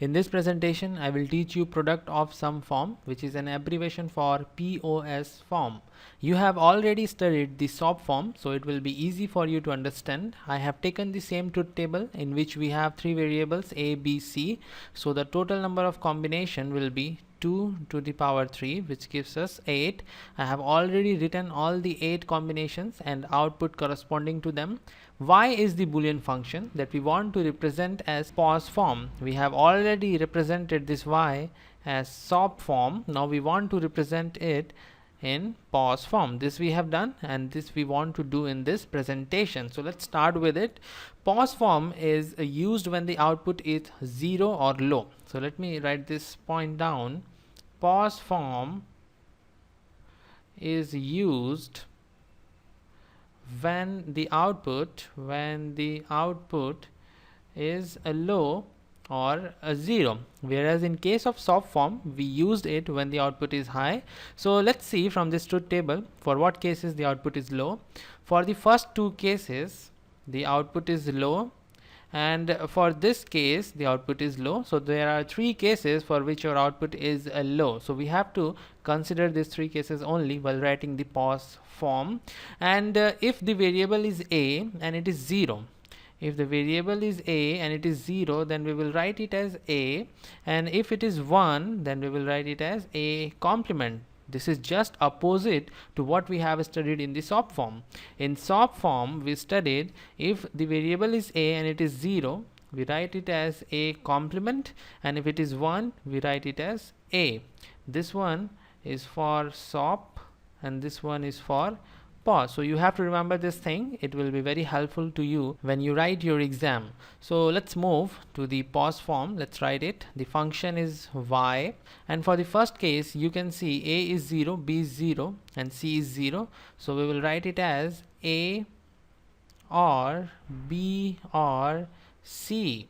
In this presentation, I will teach you product of sum form, which is an abbreviation for POS form. You have already studied the SOP form, so it will be easy for you to understand. I have taken the same truth table in which we have three variables A, B, C. So the total number of combination will be 2 to the power 3, which gives us 8. I have already written all the 8 combinations and output corresponding to them. Y is the Boolean function that we want to represent as POS form. We have already represented this Y as SOP form. Now we want to represent it in POS form. This we have done, and this we want to do in this presentation. So let's start with it. POS form is used when the output is 0 or low. So let me write this point down. POS form is used when the output is a low or a 0, whereas in case of SOP form we used it when the output is high. So let's see from this truth table for what cases the output is low. For the first two cases the output is low, and for this case the output is low. So there are three cases for which your output is low, so we have to consider these three cases only while writing the POS form. And if the variable is A and it is 0, if the variable is A and it is 0, then we will write it as A, and if it is 1, then we will write it as A complement. This is just opposite to what we have studied in the SOP form. In SOP form we studied if the variable is A and it is 0, we write it as A complement, and if it is 1, we write it as A. This one is for SOP and this one is for POS. So you have to remember this thing. It will be very helpful to you when you write your exam. So let's move to the POS form. Let's write it. The function is Y, and for the first case you can see A is 0, B is 0 and C is 0. So we will write it as A or B or C.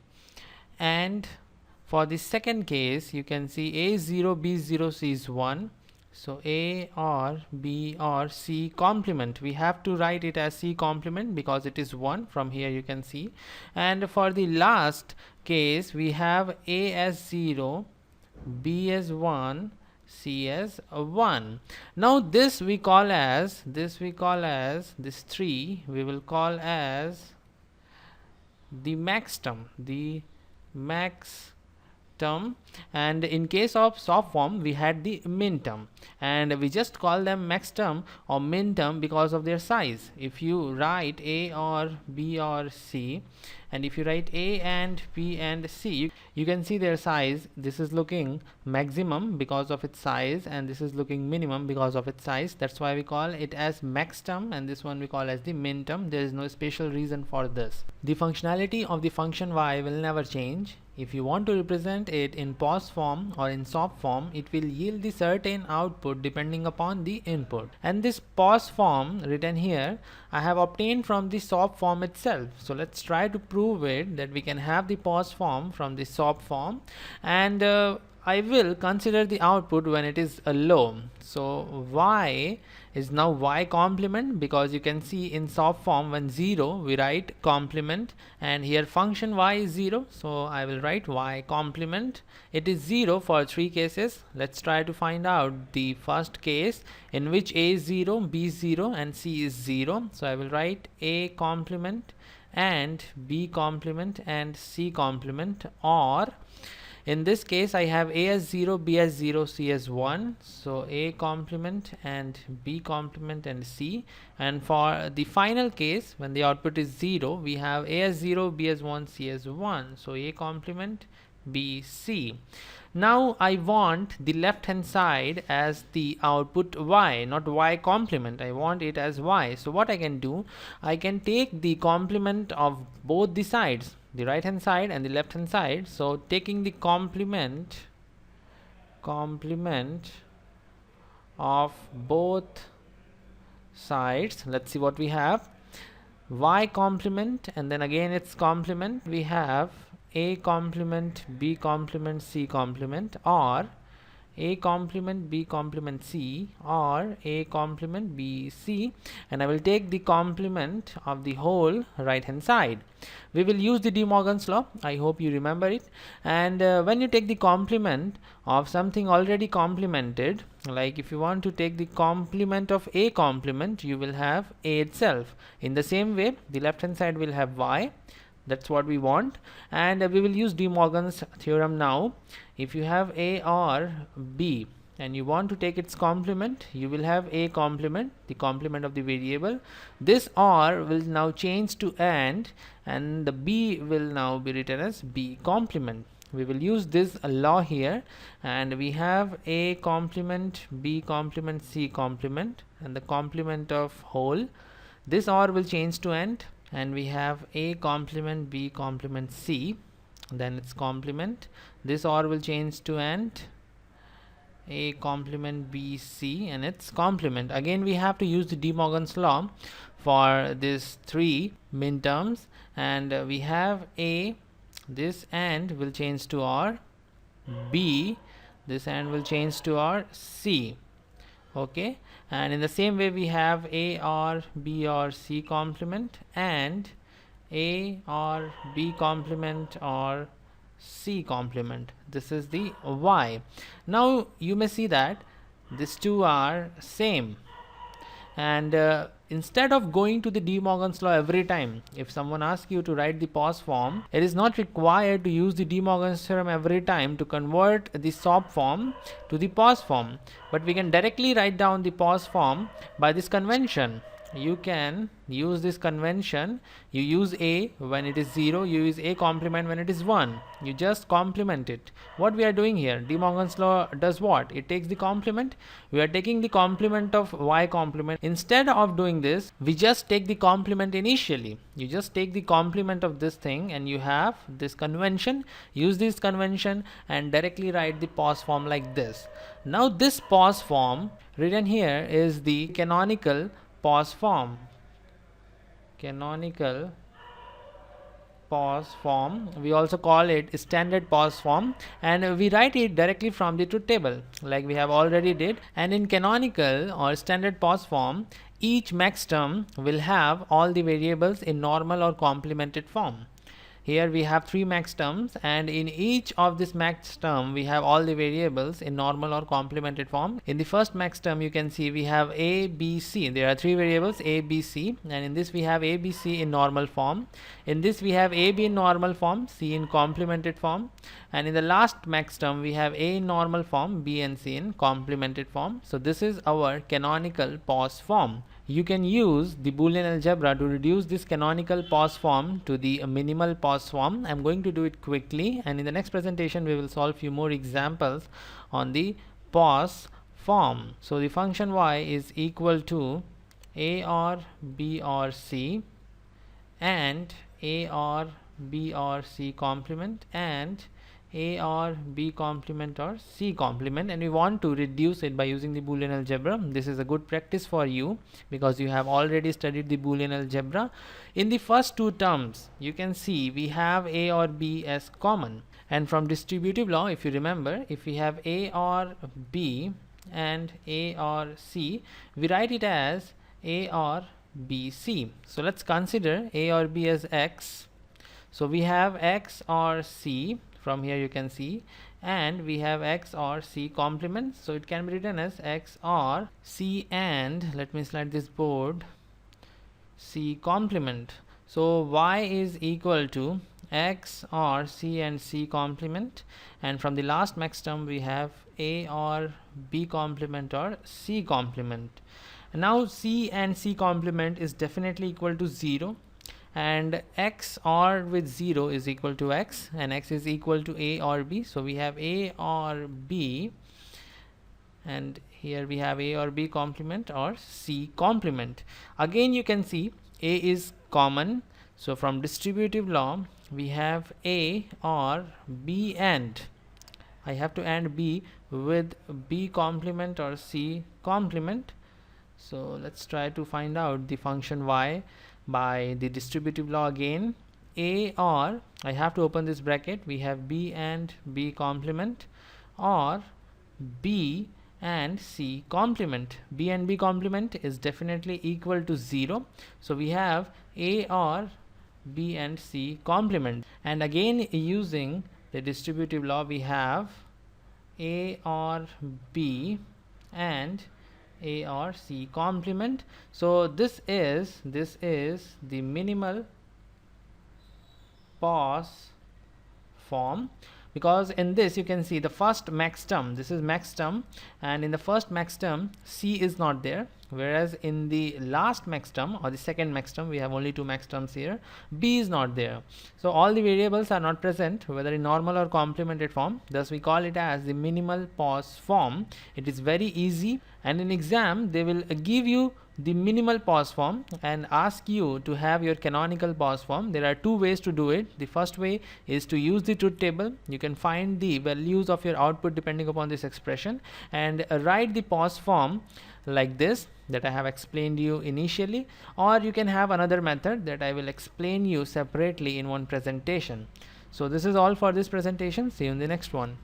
And for the second case you can see A is 0, B is 0, C is 1. So A or B or C complement, we have to write it as C complement because it is 1. From here you can see. And for the last case we have A as 0, B as 1, C as 1. Now this we call as this 3 we will call as the max term, and in case of SOP form we had the min term, and we just call them max term or min term because of their size. If you write A or B or C, and if you write A and B and C, you can see their size. This is looking maximum because of its size, and this is looking minimum because of its size. That's why we call it as max term, and this one we call as the min term. There is no special reason for this. The functionality of the function Y will never change. If you want to represent it in POS form or in SOP form, it will yield the certain output depending upon the input. And this POS form written here I have obtained from the SOP form itself. So let's try to prove it that we can have the POS form from the SOP form, and I will consider the output when it is low. So Y is now Y complement, because you can see in SOP form when 0 we write complement, and here function Y is 0, so I will write Y complement. It is 0 for three cases. Let's try to find out the first case in which A is 0, B is 0 and C is 0. So I will write A complement and B complement and C complement, or in this case I have A as 0, B as 0, C as 1. So A complement and B complement and C. And for the final case when the output is 0, we have A as 0, B as 1, C as 1. So A complement, B, C. Now I want the left hand side as the output Y, not Y complement. I want it as Y. So what I can do, I can take the complement of both the sides, the right hand side and the left hand side. So taking the complement of both sides, let's see what we have. Y complement, and then again its complement, we have A complement, B complement, C complement, or A complement B complement C or A complement B C, and I will take the complement of the whole right hand side. We will use the De Morgan's law. I hope you remember it. And when you take the complement of something already complemented, like if you want to take the complement of A complement, you will have A itself. In the same way, the left hand side will have Y. That's what we want, and we will use De Morgan's theorem now. If you have A or B and you want to take its complement, you will have A complement, the complement of the variable. This or will now change to and the B will now be written as B complement. We will use this law here, and we have A complement, B complement, C complement, and the complement of whole. This or will change to and we have A complement, B complement, C, then its complement. This or will change to and A complement, B, C, and its complement. Again, we have to use the De Morgan's law for these three min terms, and we have A, this and will change to or, B, this and will change to or, C. Okay, and in the same way we have A or B or C complement and A or B complement or C complement. This is the Y. Now you may see that these two are same, and instead of going to the De Morgan's law every time, if someone asks you to write the POS form, it is not required to use the De Morgan's theorem every time to convert the SOP form to the POS form, but we can directly write down the POS form by this convention. You can use this convention. You use A when it is 0, you use A complement when it is 1. You just complement it. What we are doing here, De Morgan's law does what? It takes the complement. We are taking the complement of Y complement. Instead of doing this, we just take the complement initially. You just take the complement of this thing and you have this convention. Use this convention and directly write the POS form like this. Now this POS form written here is the canonical POS form. Canonical POS form. We also call it standard POS form, and we write it directly from the truth table like we have already did. And in canonical or standard POS form, each max term will have all the variables in normal or complemented form. Here we have 3 max terms, and in each of this max term we have all the variables in normal or complemented form. In the first max term you can see we have A, B, C. There are 3 variables A, B, C, and in this we have A, B, C in normal form. In this we have A, B in normal form, C in complemented form, and in the last max term we have A in normal form, B and C in complemented form. So this is our canonical POS form. You can use the Boolean algebra to reduce this canonical POS form to the minimal POS form. I'm going to do it quickly, and in the next presentation we will solve few more examples on the POS form. So the function y is equal to A or B or C and A or B or C complement and A or B complement or C complement, and we want to reduce it by using the Boolean algebra. This is a good practice for you because you have already studied the Boolean algebra. In the first 2 terms you can see we have A or B as common, and from distributive law, if you remember, if we have A or B and A or C, we write it as A or B, C. So let's consider A or B as X. So we have X or C. From here you can see, and we have X or C complement, so it can be written as X or C and, let me slide this board, C complement. So y is equal to X or C and C complement, and from the last max term we have A or B complement or C complement. Now C and C complement is definitely equal to 0, and X or with 0 is equal to X, and X is equal to A or B. So we have A or B, and here we have A or B complement or C complement. Again you can see A is common, so from distributive law we have A or B, and I have to AND B with B complement or C complement. So let's try to find out the function y by the distributive law again. A or, I have to open this bracket, we have B and B complement, or B and C complement. B and B complement is definitely equal to 0. So we have A or B and C complement. And again, using the distributive law, we have A or B and A or C complement. So this is the minimal POS form, because in this you can see the first max term, this is max term, and in the first max term C is not there, whereas in the last max term or the second max term, we have only two max terms here, B is not there. So all the variables are not present, whether in normal or complemented form, thus we call it as the minimal POS form. It is very easy, and in exam they will give you the minimal POS form and ask you to have your canonical POS form. There are two ways to do it. The first way is to use the truth table. You can find the values of your output depending upon this expression and write the POS form like this that I have explained you initially, or you can have another method that I will explain you separately in one presentation. So this is all for this presentation. See you in the next one.